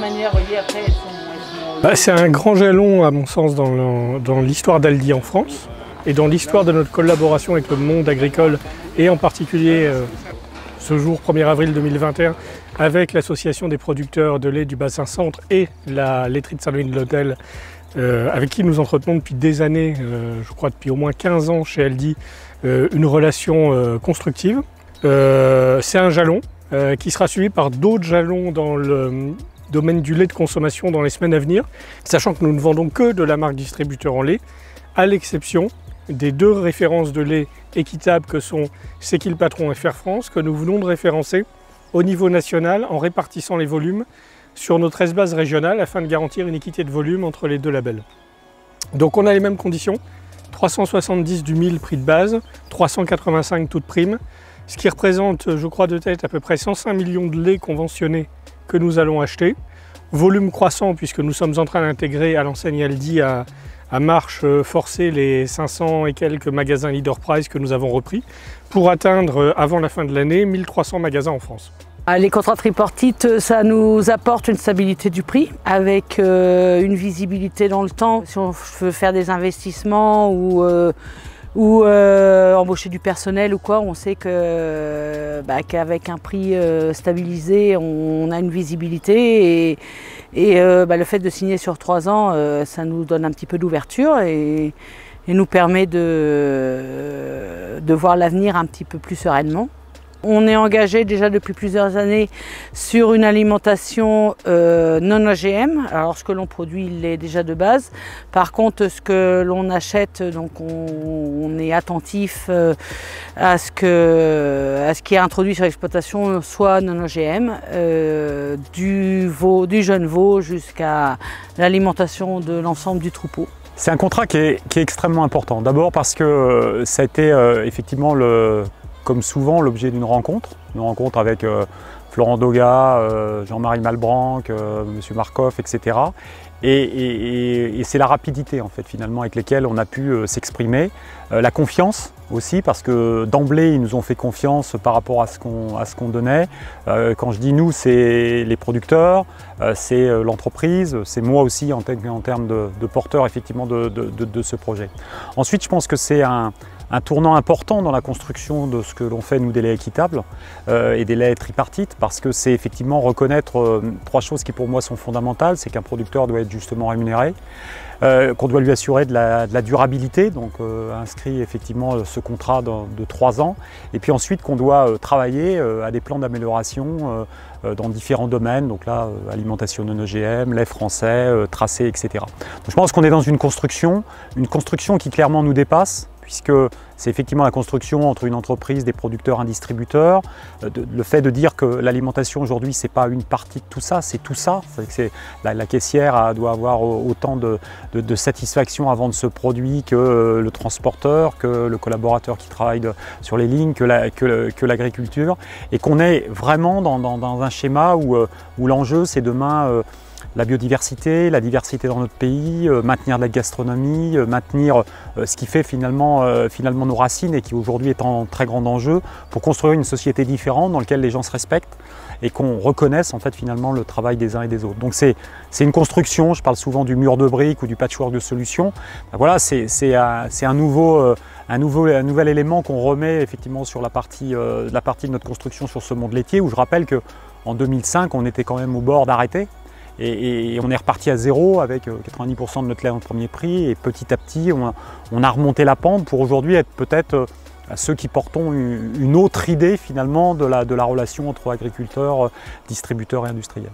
manière, voyez, après, elles sont... C'est un grand jalon, à mon sens, dans l'histoire d'Aldi en France et dans l'histoire de notre collaboration avec le monde agricole et en particulier ce jour 1er avril 2021 avec l'association des producteurs de lait du bassin centre et la laiterie de Saint-Louis de l'Hôtel avec qui nous entretenons depuis des années, je crois depuis au moins 15 ans chez Aldi, une relation constructive. C'est un jalon qui sera suivi par d'autres jalons dans le domaine du lait de consommation dans les semaines à venir, sachant que nous ne vendons que de la marque distributeur en lait, à l'exception des 2 références de lait équitables que sont C'est qui le patron et Fair France, que nous venons de référencer au niveau national en répartissant les volumes sur nos 13 bases régionales afin de garantir une équité de volume entre les 2 labels. Donc on a les mêmes conditions, 370 du 1000 prix de base, 385 toute prime, ce qui représente, je crois de tête, à peu près 105 millions de laits conventionnés que nous allons acheter. Volume croissant puisque nous sommes en train d'intégrer à l'enseigne Aldi à marche forcée les 500 et quelques magasins Leader Price que nous avons repris pour atteindre avant la fin de l'année 1300 magasins en France. Les contrats tripartites, ça nous apporte une stabilité du prix avec une visibilité dans le temps. Si on veut faire des investissements ou embaucher du personnel ou quoi, on sait qu'avec un prix stabilisé, on a une visibilité et le fait de signer sur 3 ans, ça nous donne un petit peu d'ouverture et nous permet de voir l'avenir un petit peu plus sereinement. On est engagé déjà depuis plusieurs années sur une alimentation non OGM. Alors ce que l'on produit, il est déjà de base. Par contre, ce que l'on achète, donc on est attentif à ce qui est introduit sur l'exploitation soit non OGM, du jeune veau jusqu'à l'alimentation de l'ensemble du troupeau. C'est un contrat qui est extrêmement important. D'abord parce que ça a été effectivement comme souvent l'objet d'une rencontre avec Florent Doga, Jean-Marie Malbranc, M. Marcoff, etc. Et c'est la rapidité en fait finalement avec laquelle on a pu s'exprimer. La confiance aussi parce que d'emblée ils nous ont fait confiance par rapport à ce qu'on donnait. Quand je dis nous, c'est les producteurs, c'est l'entreprise, c'est moi aussi en termes de porteur effectivement de ce projet. Ensuite je pense que c'est un tournant important dans la construction de ce que l'on fait nous des laits équitables et des laits tripartites parce que c'est effectivement reconnaître 3 choses qui pour moi sont fondamentales. C'est qu'un producteur doit être justement rémunéré, qu'on doit lui assurer de la durabilité, donc inscrit effectivement ce contrat de 3 ans et puis ensuite qu'on doit travailler à des plans d'amélioration dans différents domaines, donc là alimentation non OGM, lait français, tracé, etc. Donc je pense qu'on est dans une construction qui clairement nous dépasse puisque c'est effectivement la construction entre une entreprise, des producteurs, un distributeur. Le fait de dire que l'alimentation aujourd'hui, ce n'est pas une partie de tout ça, c'est tout ça. La caissière doit avoir autant de satisfaction à vendre ce produit que le transporteur, que le collaborateur qui travaille sur les lignes, que l'agriculture. Et qu'on est vraiment dans un schéma où l'enjeu, c'est demain la biodiversité, la diversité dans notre pays, maintenir de la gastronomie, maintenir ce qui fait finalement nos racines et qui aujourd'hui est en très grand enjeu pour construire une société différente dans laquelle les gens se respectent et qu'on reconnaisse en fait finalement le travail des uns et des autres. Donc c'est une construction, je parle souvent du mur de briques ou du patchwork de solutions. Ben voilà, c'est un nouvel élément qu'on remet effectivement sur la partie de notre construction sur ce monde laitier où je rappelle qu'en 2005 on était quand même au bord d'arrêter. Et on est reparti à zéro avec 90% de notre lait en premier prix et petit à petit on a remonté la pente pour aujourd'hui être peut-être ceux qui portons une autre idée finalement de la relation entre agriculteurs, distributeurs et industriels.